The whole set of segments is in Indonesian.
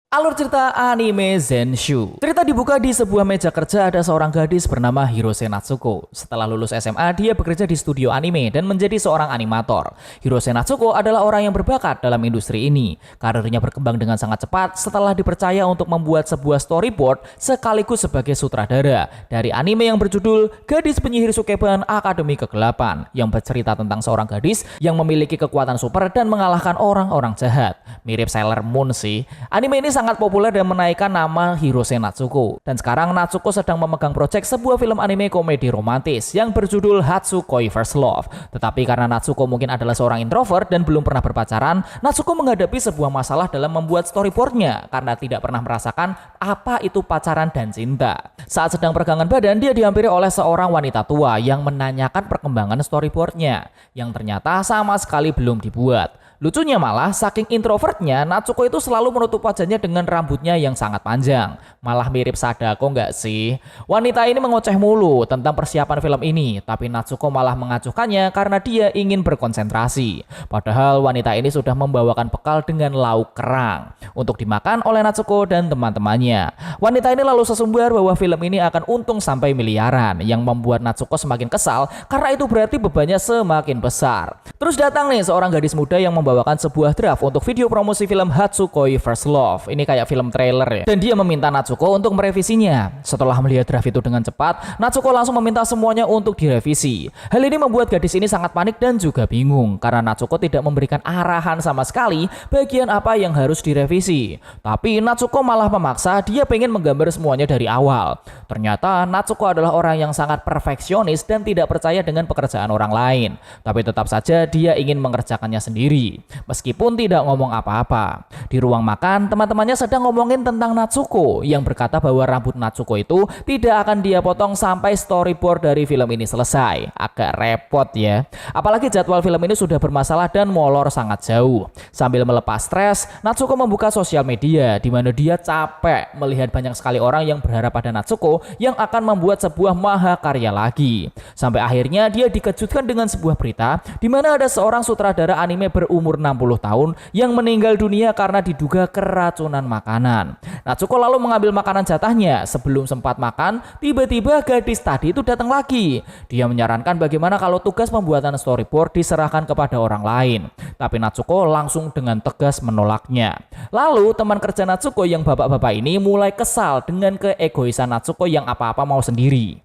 Alur cerita anime Zenshu. Cerita dibuka di sebuah meja kerja ada seorang gadis bernama Hirose Natsuko. Setelah lulus SMA, dia bekerja di studio anime dan menjadi seorang animator. Hirose Natsuko adalah orang yang berbakat dalam industri ini. Karirnya berkembang dengan sangat cepat setelah dipercaya untuk membuat sebuah storyboard sekaligus sebagai sutradara dari anime yang berjudul Gadis Penyihir Sukeban Akademi Kegelapan, yang bercerita tentang seorang gadis yang memiliki kekuatan super dan mengalahkan orang-orang jahat. Mirip Sailor Moon sih. Anime ini sangat populer dan menaikkan nama Hirose Natsuko. Dan sekarang Natsuko sedang memegang proyek sebuah film anime komedi romantis yang berjudul Hatsukoi First Love. Tetapi karena Natsuko mungkin adalah seorang introvert dan belum pernah berpacaran, Natsuko menghadapi sebuah masalah dalam membuat storyboardnya karena tidak pernah merasakan apa itu pacaran dan cinta. Saat sedang peregangan badan, dia dihampiri oleh seorang wanita tua yang menanyakan perkembangan storyboardnya yang ternyata sama sekali belum dibuat. Lucunya malah, saking introvertnya, Natsuko itu selalu menutup wajahnya dengan rambutnya yang sangat panjang. Malah mirip Sadako nggak sih? Wanita ini mengoceh mulu tentang persiapan film ini, tapi Natsuko malah mengacuhkannya karena dia ingin berkonsentrasi. Padahal wanita ini sudah membawakan bekal dengan lauk kerang untuk dimakan oleh Natsuko dan teman-temannya. Wanita ini lalu sesumbar bahwa film ini akan untung sampai miliaran, yang membuat Natsuko semakin kesal karena itu berarti bebannya semakin besar. Terus datang nih seorang gadis muda yang membawakan sebuah draft untuk video promosi film Hatsukoi First Love. Ini kayak film trailer ya. Dan dia meminta Natsuko untuk merevisinya. Setelah melihat draft itu dengan cepat, Natsuko langsung meminta semuanya untuk direvisi. Hal ini membuat gadis ini sangat panik dan juga bingung karena Natsuko tidak memberikan arahan sama sekali bagian apa yang harus direvisi. Tapi Natsuko malah memaksa dia pengen menggambar semuanya dari awal. Ternyata Natsuko adalah orang yang sangat perfeksionis dan tidak percaya dengan pekerjaan orang lain. Tapi tetap saja dia ingin mengerjakannya sendiri. Meskipun tidak ngomong apa-apa. Di ruang makan, teman-temannya sedang ngomongin tentang Natsuko yang berkata bahwa rambut Natsuko itu tidak akan dia potong sampai storyboard dari film ini selesai. Agak repot ya. Apalagi jadwal film ini sudah bermasalah dan molor sangat jauh. Sambil melepas stres, Natsuko membuka sosial media di mana dia capek melihat banyak sekali orang yang berharap pada Natsuko yang akan membuat sebuah mahakarya lagi. Sampai akhirnya dia dikejutkan dengan sebuah berita di mana ada seorang sutradara anime berumur 60 tahun yang meninggal dunia karena diduga keracunan makanan. Natsuko lalu mengambil makanan jatahnya. Sebelum sempat makan, tiba-tiba gadis tadi itu datang lagi. Dia menyarankan bagaimana kalau tugas pembuatan storyboard diserahkan kepada orang lain. Tapi Natsuko langsung dengan tegas menolaknya. Lalu teman kerja Natsuko yang bapak-bapak ini mulai kesal dengan keegoisan Natsuko yang apa-apa mau sendiri.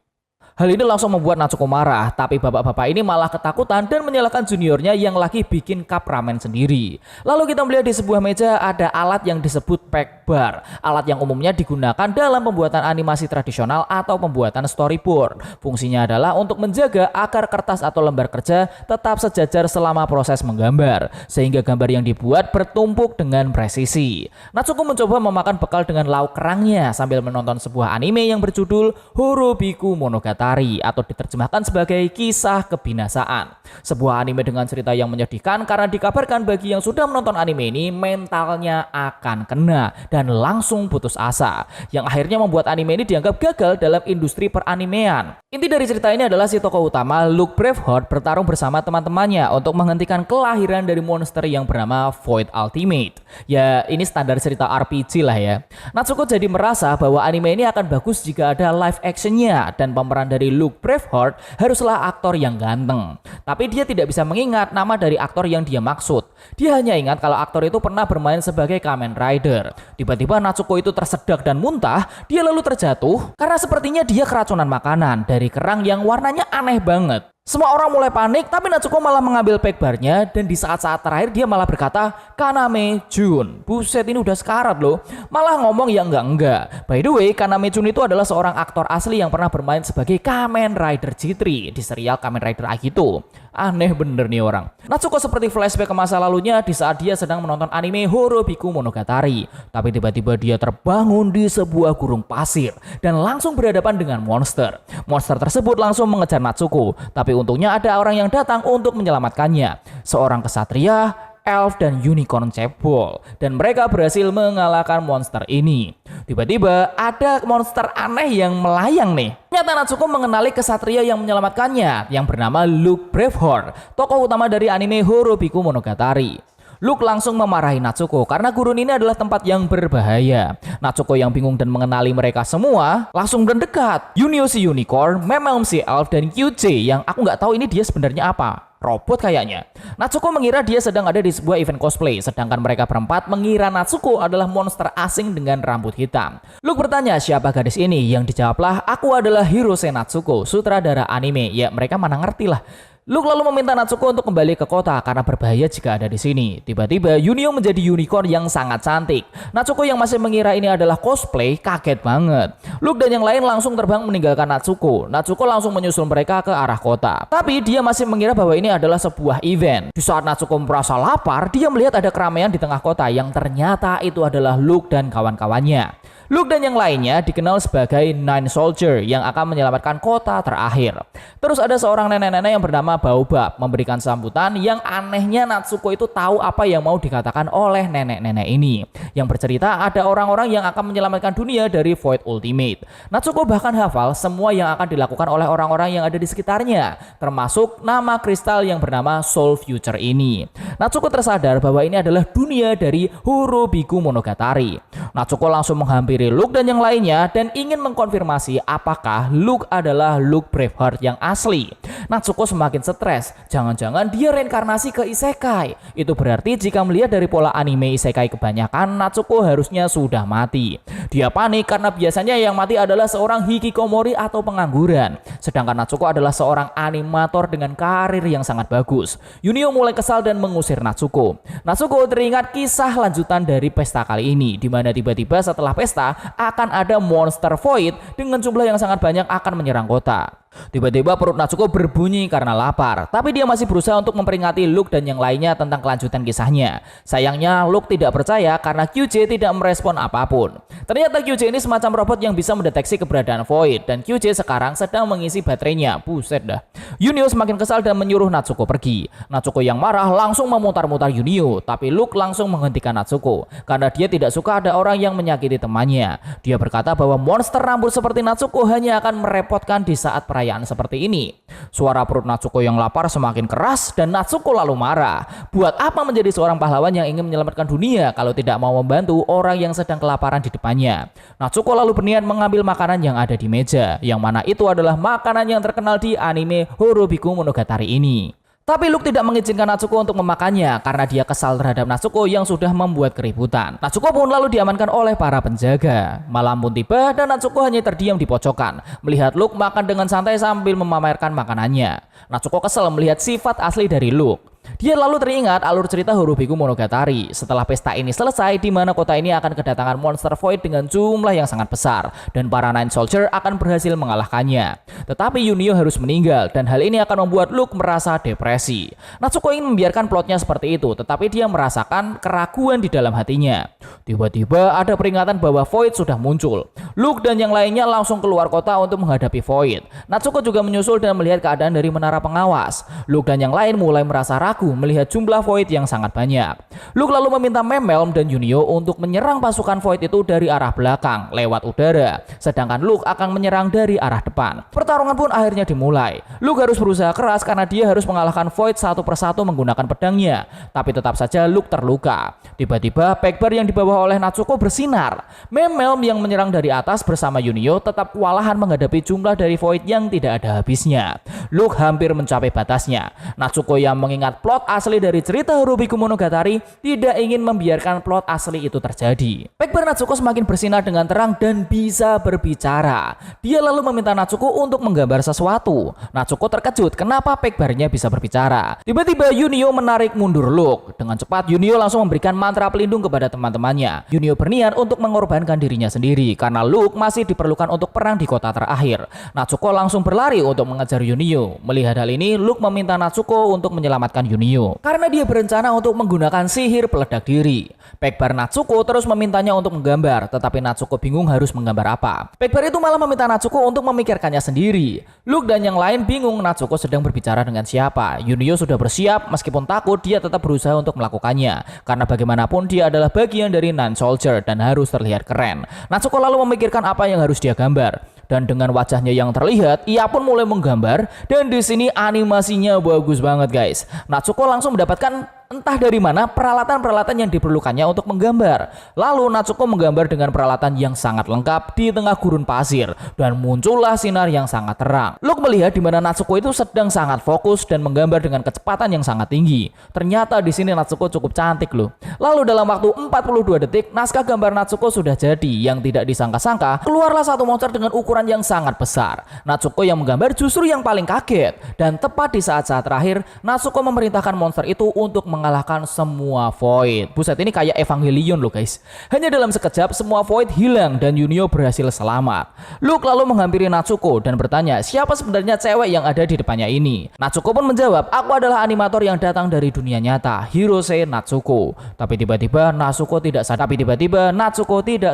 Hal ini langsung membuat Natsuko marah, tapi bapak-bapak ini malah ketakutan dan menyalahkan juniornya yang lagi bikin cup ramen sendiri. Lalu kita melihat di sebuah meja ada alat yang disebut pack bar, alat yang umumnya digunakan dalam pembuatan animasi tradisional atau pembuatan storyboard. Fungsinya adalah untuk menjaga agar kertas atau lembar kerja tetap sejajar selama proses menggambar, sehingga gambar yang dibuat bertumpuk dengan presisi. Natsuko mencoba memakan bekal dengan lauk kerangnya sambil menonton sebuah anime yang berjudul Horobiku Monogatari, atau diterjemahkan sebagai kisah kebinasaan. Sebuah anime dengan cerita yang menyedihkan karena dikabarkan bagi yang sudah menonton anime ini mentalnya akan kena dan langsung putus asa, yang akhirnya membuat anime ini dianggap gagal dalam industri peranimean. Inti dari cerita ini adalah si tokoh utama Luke Braveheart bertarung bersama teman-temannya untuk menghentikan kelahiran dari monster yang bernama Void Ultimate. Ya, ini standar cerita RPG lah ya. Natsuko jadi merasa bahwa anime ini akan bagus jika ada live actionnya, dan pemeran dari Luke Braveheart haruslah aktor yang ganteng. Tapi dia tidak bisa mengingat nama dari aktor yang dia maksud. Dia hanya ingat kalau aktor itu pernah bermain sebagai Kamen Rider. Tiba-tiba Natsuko itu tersedak dan muntah. Dia lalu terjatuh karena sepertinya dia keracunan makanan dari kerang yang warnanya aneh banget. Semua orang mulai panik, tapi Natsuko malah mengambil pack barnya dan di saat-saat terakhir dia malah berkata, Kaname Jun. Buset, ini udah sekarat loh. Malah ngomong yang enggak. By the way, Kaname Jun itu adalah seorang aktor asli yang pernah bermain sebagai Kamen Rider G3 di serial Kamen Rider Agito. Aneh bener nih orang. Natsuko seperti flashback ke masa lalunya di saat dia sedang menonton anime Horobiku Monogatari. Tapi tiba-tiba dia terbangun di sebuah gurun pasir dan langsung berhadapan dengan monster. Monster tersebut langsung mengejar Natsuko, tapi untungnya ada orang yang datang untuk menyelamatkannya. Seorang kesatria, elf, dan unicorn cebol. Dan mereka berhasil mengalahkan monster ini. Tiba-tiba ada monster aneh yang melayang nih. Ternyata Natsuko mengenali kesatria yang menyelamatkannya yang bernama Luke Braveheart, tokoh utama dari anime Horobiku Monogatari. Luke langsung memarahi Natsuko karena gurun ini adalah tempat yang berbahaya. Natsuko yang bingung dan mengenali mereka semua langsung mendekat. Yunio si unicorn, Memel si elf, dan QJ yang aku nggak tahu ini dia sebenarnya apa. Robot kayaknya. Natsuko mengira dia sedang ada di sebuah event cosplay, sedangkan mereka berempat mengira Natsuko adalah monster asing dengan rambut hitam. Luke bertanya siapa gadis ini, yang dijawablah, aku adalah Hirose Natsuko, sutradara anime. Ya mereka mana ngerti lah. Luke lalu meminta Natsuko untuk kembali ke kota karena berbahaya jika ada di sini. Tiba-tiba Yunio menjadi unicorn yang sangat cantik. Natsuko yang masih mengira ini adalah cosplay kaget banget. Luke dan yang lain langsung terbang meninggalkan Natsuko. Natsuko langsung menyusul mereka ke arah kota. Tapi dia masih mengira bahwa ini adalah sebuah event. Di saat Natsuko merasa lapar, dia melihat ada keramaian di tengah kota yang ternyata itu adalah Luke dan kawan-kawannya. Luke dan yang lainnya dikenal sebagai Nine Soldier yang akan menyelamatkan kota terakhir. Terus ada seorang nenek-nenek yang bernama Baobab memberikan sambutan yang anehnya Natsuko itu tahu apa yang mau dikatakan oleh nenek-nenek ini. Yang bercerita ada orang-orang yang akan menyelamatkan dunia dari Void Ultimate. Natsuko bahkan hafal semua yang akan dilakukan oleh orang-orang yang ada di sekitarnya, termasuk nama kristal yang bernama Soul Future ini. Natsuko tersadar bahwa ini adalah dunia dari Horobiku Monogatari. Natsuko langsung menghampiri Luke dan yang lainnya dan ingin mengkonfirmasi apakah Luke adalah Luke Braveheart yang asli. Natsuko semakin stres, jangan-jangan dia reinkarnasi ke isekai. Itu berarti jika melihat dari pola anime isekai kebanyakan, Natsuko harusnya sudah mati. Dia panik karena biasanya yang mati adalah seorang hikikomori atau pengangguran, sedangkan Natsuko adalah seorang animator dengan karir yang sangat bagus. Yunio mulai kesal dan mengusir Natsuko. Natsuko teringat kisah lanjutan dari pesta kali ini, di mana tiba-tiba setelah pesta akan ada monster void dengan jumlah yang sangat banyak akan menyerang kota. Tiba-tiba perut Natsuko berbunyi karena lapar, tapi dia masih berusaha untuk memperingati Luke dan yang lainnya tentang kelanjutan kisahnya. Sayangnya Luke tidak percaya karena QJ tidak merespon apapun. Ternyata QJ ini semacam robot yang bisa mendeteksi keberadaan Void, dan QJ sekarang sedang mengisi baterainya. Buset dah. Yunio semakin kesal dan menyuruh Natsuko pergi. Natsuko yang marah langsung memutar-mutar Yunio, tapi Luke langsung menghentikan Natsuko karena dia tidak suka ada orang yang menyakiti temannya. Dia berkata bahwa monster rambut seperti Natsuko hanya akan merepotkan di saat perayaan seperti ini. Suara perut Natsuko yang lapar semakin keras dan Natsuko lalu marah. Buat apa menjadi seorang pahlawan yang ingin menyelamatkan dunia kalau tidak mau membantu orang yang sedang kelaparan di depannya? Natsuko lalu berniat mengambil makanan yang ada di meja, yang mana itu adalah makanan yang terkenal di anime Horobiku Monogatari ini. Tapi Luke tidak mengizinkan Natsuko untuk memakannya karena dia kesal terhadap Natsuko yang sudah membuat keributan. Natsuko pun lalu diamankan oleh para penjaga. Malam pun tiba dan Natsuko hanya terdiam di pojokan, melihat Luke makan dengan santai sambil memamerkan makanannya. Natsuko kesal melihat sifat asli dari Luke. Dia lalu teringat alur cerita Horobiku Monogatari setelah pesta ini selesai, di mana kota ini akan kedatangan monster void dengan jumlah yang sangat besar dan para Nine Soldier akan berhasil mengalahkannya. Tetapi Yunio harus meninggal dan hal ini akan membuat Luke merasa depresi. Natsuko ingin membiarkan plotnya seperti itu, tetapi dia merasakan keraguan di dalam hatinya. Tiba-tiba ada peringatan bahwa Void sudah muncul. Luke dan yang lainnya langsung keluar kota untuk menghadapi Void. Natsuko juga menyusul dan melihat keadaan dari menara pengawas. Luke dan yang lain mulai merasa ragu melihat jumlah Void yang sangat banyak. Luke lalu meminta Memelm dan Yunio untuk menyerang pasukan Void itu dari arah belakang lewat udara, sedangkan Luke akan menyerang dari arah depan. Pertarungan pun akhirnya dimulai. Luke harus berusaha keras karena dia harus mengalahkan Void satu persatu menggunakan pedangnya, tapi tetap saja Luke terluka. Tiba-tiba Pegbar yang dibawa oleh Natsuko bersinar. Memelm yang menyerang dari atas bersama Yunio tetap kewalahan menghadapi jumlah dari Void yang tidak ada habisnya. Luke hampir mencapai batasnya. Natsuko yang mengingat plot asli dari cerita Horobiku Monogatari tidak ingin membiarkan plot asli itu terjadi. Pegbar Natsuko semakin bersinar dengan terang dan bisa berbicara. Dia lalu meminta Natsuko untuk menggambar sesuatu. Natsuko terkejut kenapa Pegbarnya bisa berbicara. Tiba-tiba Yunio menarik mundur Luke. Dengan cepat Yunio langsung memberikan mantra pelindung kepada teman-temannya. Yunio berniat untuk mengorbankan dirinya sendiri karena Luke masih diperlukan untuk perang di kota terakhir. Natsuko langsung berlari untuk mengejar Yunio. Melihat hal ini, Luke meminta Natsuko untuk menyelamatkan Yunio karena dia berencana untuk menggunakan sihir peledak diri. Pegbar Natsuko terus memintanya untuk menggambar, tetapi Natsuko bingung harus menggambar apa. Pegbar itu malah meminta Natsuko untuk memikirkannya sendiri. Luke dan yang lain bingung Natsuko sedang berbicara dengan siapa. Yunio sudah bersiap, meskipun takut dia tetap berusaha untuk melakukannya karena bagaimanapun dia adalah bagian dari Nine Soldier dan harus terlihat keren. Natsuko lalu memikirkan apa yang harus dia gambar. Dan dengan wajahnya yang terlihat, ia pun mulai menggambar dan di sini animasinya bagus banget guys. Natsuko langsung mendapatkan Entah dari mana peralatan-peralatan yang diperlukannya untuk menggambar. Lalu Natsuko menggambar dengan peralatan yang sangat lengkap di tengah gurun pasir dan muncullah sinar yang sangat terang. Luke melihat di mana Natsuko itu sedang sangat fokus dan menggambar dengan kecepatan yang sangat tinggi. Ternyata di sini Natsuko cukup cantik loh. Lalu dalam waktu 42 detik naskah gambar Natsuko sudah jadi. Yang tidak disangka-sangka keluarlah satu monster dengan ukuran yang sangat besar. Natsuko yang menggambar justru yang paling kaget dan tepat di saat-saat terakhir Natsuko memerintahkan monster itu untuk mengalahkan semua Void. Buset, ini kayak Evangelion loh guys. Hanya dalam sekejap semua Void hilang dan Yunio berhasil selamat. Luke lalu menghampiri Natsuko dan bertanya siapa sebenarnya cewek yang ada di depannya ini. Natsuko pun menjawab, aku adalah animator yang datang dari dunia nyata, Hirose Natsuko. Tapi tiba-tiba Natsuko tidak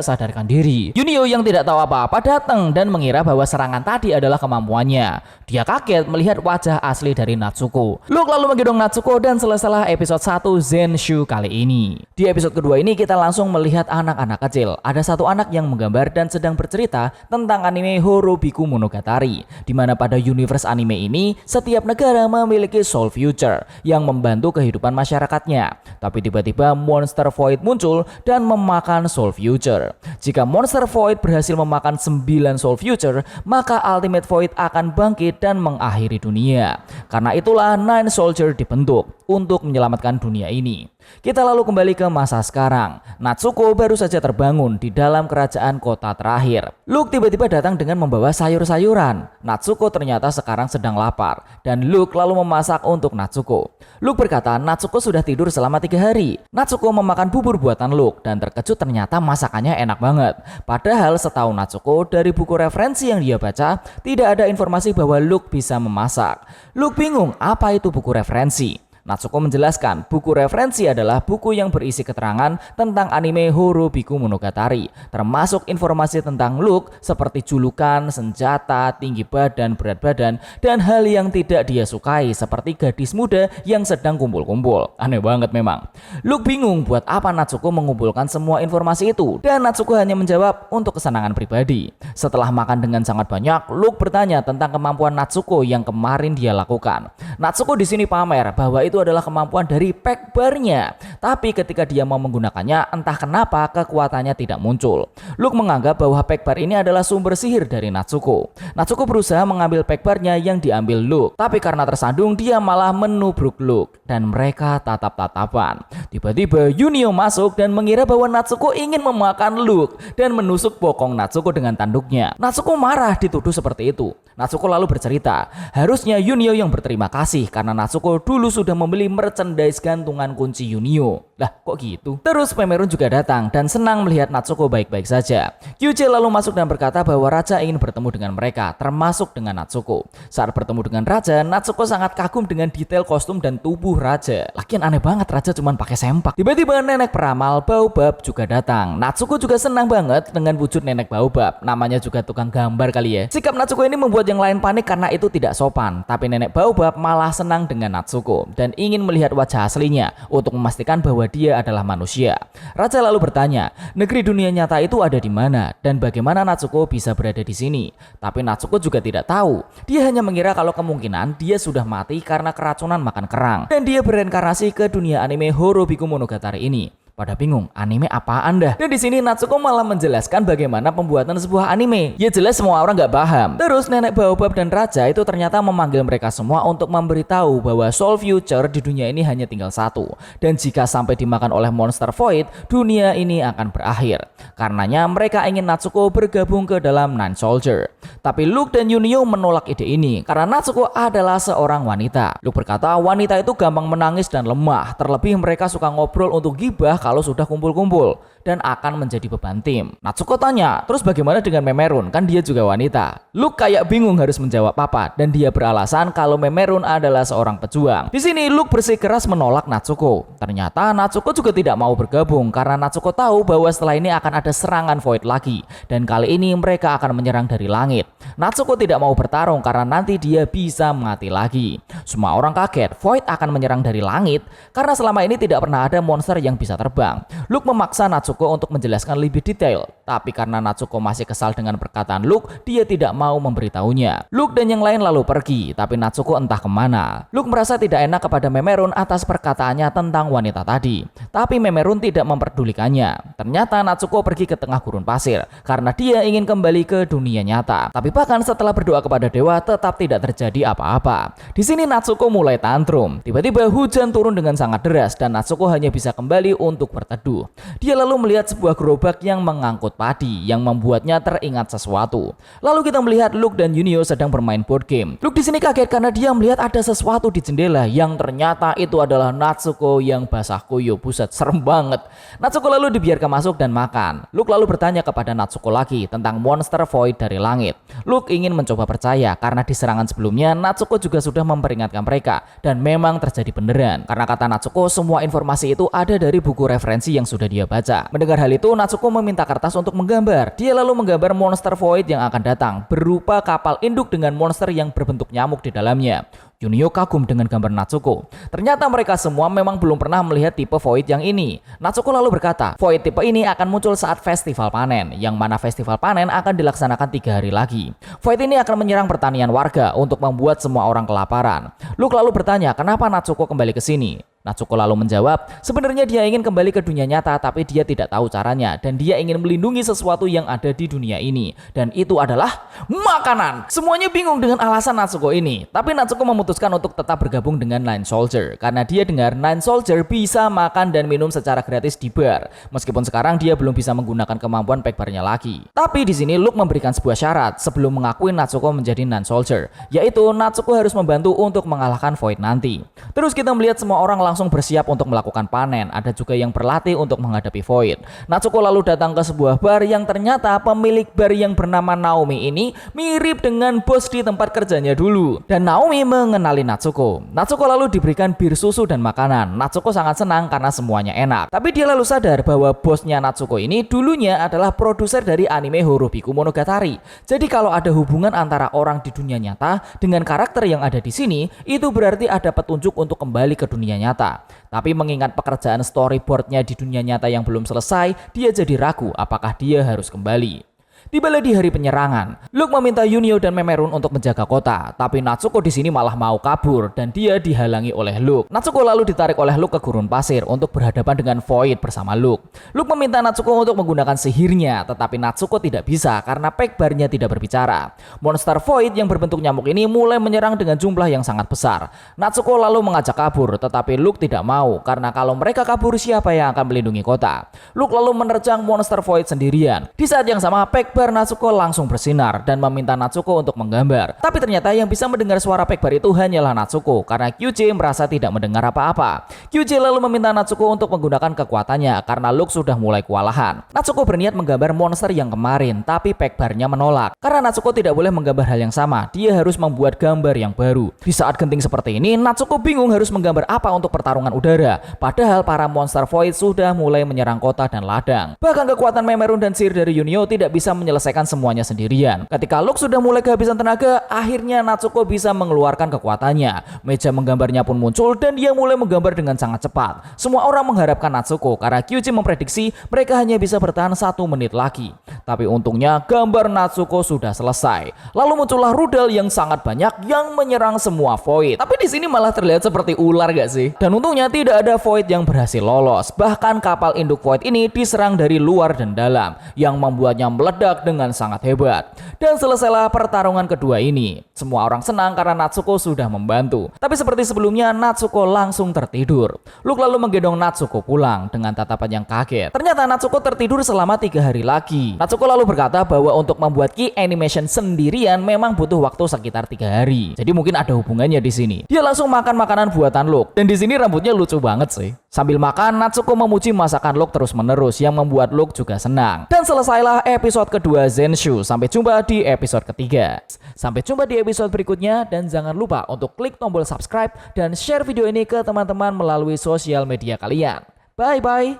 sadarkan diri. Yunio yang tidak tahu apa-apa datang dan mengira bahwa serangan tadi adalah kemampuannya. Dia kaget melihat wajah asli dari Natsuko. Luke lalu menggendong Natsuko dan selesailah episode 1 Zenshu kali ini. Di episode kedua ini kita langsung melihat anak-anak kecil. Ada satu anak yang menggambar dan sedang bercerita tentang anime Horobiku Monogatari, di mana pada universe anime ini setiap negara memiliki soul future yang membantu kehidupan masyarakatnya. Tapi tiba-tiba monster Void muncul dan memakan soul future. Jika monster Void berhasil memakan 9 soul future, maka Ultimate Void akan bangkit dan mengakhiri dunia. Karena itulah Nine Soldier dibentuk untuk menyelamatkan dunia ini. Kita lalu kembali ke masa sekarang. Natsuko baru saja terbangun di dalam kerajaan kota terakhir. Luke tiba-tiba datang dengan membawa sayur-sayuran. Natsuko ternyata sekarang sedang lapar dan Luke lalu memasak untuk Natsuko. Luke berkata Natsuko sudah tidur selama 3 hari. Natsuko memakan bubur buatan Luke dan terkejut ternyata masakannya enak banget. Padahal setahu Natsuko dari buku referensi yang dia baca tidak ada informasi bahwa Luke bisa memasak. Luke bingung apa itu buku referensi. Natsuko menjelaskan, buku referensi adalah buku yang berisi keterangan tentang anime Horobiku Monogatari, termasuk informasi tentang Luke seperti julukan, senjata, tinggi badan, berat badan, dan hal yang tidak dia sukai seperti gadis muda yang sedang kumpul-kumpul. Aneh banget memang. Luke bingung buat apa Natsuko mengumpulkan semua informasi itu, dan Natsuko hanya menjawab untuk kesenangan pribadi. Setelah makan dengan sangat banyak, Luke bertanya tentang kemampuan Natsuko yang kemarin dia lakukan. Natsuko di sini pamer bahwa itu adalah kemampuan dari pack bar-nya. Tapi ketika dia mau menggunakannya, entah kenapa kekuatannya tidak muncul. Luke menganggap bahwa pack bar ini adalah sumber sihir dari Natsuko. Natsuko berusaha mengambil pack bar-nya yang diambil Luke. Tapi karena tersandung, dia malah menubruk Luke. Dan mereka tatap-tatapan. Tiba-tiba Yunio masuk dan mengira bahwa Natsuko ingin memakan Luke dan menusuk bokong Natsuko dengan tanduknya. Natsuko marah dituduh seperti itu. Natsuko lalu bercerita, harusnya Yunio yang berterima kasih karena Natsuko dulu sudah membeli merchandise gantungan kunci Yunio. Lah kok gitu? Terus Pemerun juga datang dan senang melihat Natsuko baik-baik saja. Kyuji lalu masuk dan berkata bahwa Raja ingin bertemu dengan mereka, termasuk dengan Natsuko. Saat bertemu dengan Raja, Natsuko sangat kagum dengan detail kostum dan tubuh Raja. Lagian aneh banget Raja cuman pakai sempak. Tiba-tiba nenek peramal Baobab juga datang. Natsuko juga senang banget dengan wujud nenek Baobab. Namanya juga tukang gambar kali ya. Sikap Natsuko ini membuat yang lain panik karena itu tidak sopan. Tapi nenek Baobab malah senang dengan Natsuko dan ingin melihat wajah aslinya untuk memastikan bahwa dia adalah manusia. Raja lalu bertanya, negeri dunia nyata itu ada di mana dan bagaimana Natsuko bisa berada di sini. Tapi Natsuko juga tidak tahu. Dia hanya mengira kalau kemungkinan dia sudah mati karena keracunan makan kerang dan dia bereinkarnasi ke dunia anime Horobiku Monogatari ini. Pada bingung, anime apaan dah? Dan di sini Natsuko malah menjelaskan bagaimana pembuatan sebuah anime. Ya jelas semua orang nggak paham. Terus nenek Baobab dan Raja itu ternyata memanggil mereka semua untuk memberitahu bahwa soul future di dunia ini hanya tinggal satu. Dan jika sampai dimakan oleh monster Void, dunia ini akan berakhir. Karenanya mereka ingin Natsuko bergabung ke dalam Nine Soldier. Tapi Luke dan Yunio menolak ide ini karena Natsuko adalah seorang wanita. Luke berkata wanita itu gampang menangis dan lemah. Terlebih mereka suka ngobrol untuk gibah kalau sudah kumpul-kumpul dan akan menjadi beban tim. Natsuko tanya, terus bagaimana dengan Memerun? Kan dia juga wanita. Luke kayak bingung harus menjawab apa dan dia beralasan kalau Memerun adalah seorang pejuang. Di sini Luke bersikeras menolak Natsuko. Ternyata Natsuko juga tidak mau bergabung karena Natsuko tahu bahwa setelah ini akan ada serangan Void lagi dan kali ini mereka akan menyerang dari langit. Natsuko tidak mau bertarung karena nanti dia bisa mati lagi. Semua orang kaget, Void akan menyerang dari langit karena selama ini tidak pernah ada monster yang bisa terbang. Luke memaksa Natsuko Natsuko untuk menjelaskan lebih detail. Tapi karena Natsuko masih kesal dengan perkataan Luke, dia tidak mau memberitahunya. Luke dan yang lain lalu pergi, tapi Natsuko entah kemana. Luke merasa tidak enak kepada Memerun atas perkataannya tentang wanita tadi. Tapi Memerun tidak memperdulikannya. Ternyata Natsuko pergi ke tengah gurun pasir karena dia ingin kembali ke dunia nyata. Tapi bahkan setelah berdoa kepada dewa tetap tidak terjadi apa-apa. Di sini Natsuko mulai tantrum. Tiba-tiba hujan turun dengan sangat deras dan Natsuko hanya bisa kembali untuk berteduh. Dia lalu melihat sebuah gerobak yang mengangkut padi yang membuatnya teringat sesuatu. Lalu kita melihat Luke dan Yunio sedang bermain board game. Luke di sini kaget karena dia melihat ada sesuatu di jendela yang ternyata itu adalah Natsuko yang basah kuyup. Buset, serem banget. Natsuko lalu dibiarkan masuk dan makan. Luke lalu bertanya kepada Natsuko lagi tentang monster void dari langit. Luke ingin mencoba percaya karena di serangan sebelumnya Natsuko juga sudah memperingatkan mereka dan memang terjadi beneran. Karena kata Natsuko semua informasi itu ada dari buku referensi yang sudah dia baca. Mendengar hal itu Natsuko meminta kertas untuk menggambar. Dia lalu menggambar monster void yang akan datang berupa kapal induk dengan monster yang berbentuk nyamuk di dalamnya. Yunio kagum dengan gambar Natsuko. Ternyata mereka semua memang belum pernah melihat tipe void yang ini. Natsuko lalu berkata, void tipe ini akan muncul saat festival panen, yang mana festival panen akan dilaksanakan 3 hari lagi. Void ini akan menyerang pertanian warga untuk membuat semua orang kelaparan. Luke lalu bertanya, kenapa Natsuko kembali ke sini? Natsuko lalu menjawab, sebenarnya dia ingin kembali ke dunia nyata tapi dia tidak tahu caranya dan dia ingin melindungi sesuatu yang ada di dunia ini dan itu adalah makanan. Semuanya bingung dengan alasan Natsuko ini, tapi Natsuko memutuskan untuk tetap bergabung dengan Nine Soldier karena dia dengar Nine Soldier bisa makan dan minum secara gratis di bar. Meskipun sekarang dia belum bisa menggunakan kemampuan pack barnya lagi. Tapi di sini Luke memberikan sebuah syarat sebelum mengakui Natsuko menjadi Nine Soldier, yaitu Natsuko harus membantu untuk mengalahkan Void nanti. Terus kita melihat semua orang langsung bersiap untuk melakukan panen. Ada juga yang berlatih untuk menghadapi Void. Natsuko lalu datang ke sebuah bar yang ternyata pemilik bar yang bernama Naomi ini mirip dengan bos di tempat kerjanya dulu. Dan Naomi mengenali Natsuko. Natsuko lalu diberikan bir susu dan makanan. Natsuko sangat senang karena semuanya enak. Tapi dia lalu sadar bahwa bosnya Natsuko ini dulunya adalah produser dari anime Horobiku Monogatari. Jadi kalau ada hubungan antara orang di dunia nyata dengan karakter yang ada di sini, itu berarti ada petunjuk untuk kembali ke dunia nyata. Tapi mengingat pekerjaan storyboardnya di dunia nyata yang belum selesai, dia jadi ragu apakah dia harus kembali. Tibalah di hari penyerangan. Luke meminta Yunio dan Memerun untuk menjaga kota, tapi Natsuko di sini malah mau kabur dan dia dihalangi oleh Luke. Natsuko lalu ditarik oleh Luke ke gurun pasir untuk berhadapan dengan Void bersama Luke. Luke meminta Natsuko untuk menggunakan sihirnya, tetapi Natsuko tidak bisa karena pack barnya tidak berbicara. Monster Void yang berbentuk nyamuk ini mulai menyerang dengan jumlah yang sangat besar. Natsuko lalu mengajak kabur, tetapi Luke tidak mau karena kalau mereka kabur siapa yang akan melindungi kota. Luke lalu menerjang Monster Void sendirian. Di saat yang sama pack bar Natsuko langsung bersinar dan meminta Natsuko untuk menggambar. Tapi ternyata yang bisa mendengar suara pack bar itu hanyalah Natsuko karena QJ merasa tidak mendengar apa-apa. QJ lalu meminta Natsuko untuk menggunakan kekuatannya karena Luke sudah mulai kewalahan. Natsuko berniat menggambar monster yang kemarin, tapi pack barnya menolak. Karena Natsuko tidak boleh menggambar hal yang sama, dia harus membuat gambar yang baru. Di saat genting seperti ini, Natsuko bingung harus menggambar apa untuk pertarungan udara. Padahal para monster Void sudah mulai menyerang kota dan ladang. Bahkan kekuatan Memerun dan sihir dari Yunio tidak bisa menyelesaikan semuanya sendirian. Ketika Luke sudah mulai kehabisan tenaga, akhirnya Natsuko bisa mengeluarkan kekuatannya. Meja menggambarnya pun muncul dan dia mulai menggambar dengan sangat cepat. Semua orang mengharapkan Natsuko karena Kyuji memprediksi mereka hanya bisa bertahan 1 menit lagi. Tapi untungnya gambar Natsuko sudah selesai. Lalu muncullah rudal yang sangat banyak yang menyerang semua Void. Tapi di sini malah terlihat seperti ular gak sih? Dan untungnya tidak ada Void yang berhasil lolos. Bahkan kapal induk Void ini diserang dari luar dan dalam yang membuatnya meledak dengan sangat hebat. Dan selesailah pertarungan kedua ini. Semua orang senang karena Natsuko sudah membantu. Tapi seperti sebelumnya, Natsuko langsung tertidur. Luke lalu menggendong Natsuko pulang dengan tatapan yang kaget. Ternyata Natsuko tertidur selama 3 hari lagi. Natsuko lalu berkata bahwa untuk membuat key animation sendirian memang butuh waktu sekitar 3 hari. Jadi mungkin ada hubungannya di sini. Dia langsung makan makanan buatan Luke. Dan di sini rambutnya lucu banget sih. Sambil makan, Natsuko memuji masakan Luke terus-menerus yang membuat Luke juga senang. Dan selesailah episode kedua Zenshu. Sampai jumpa di episode ketiga. Sampai jumpa di episode berikutnya dan jangan lupa untuk klik tombol subscribe dan share video ini ke teman-teman melalui sosial media kalian. Bye bye.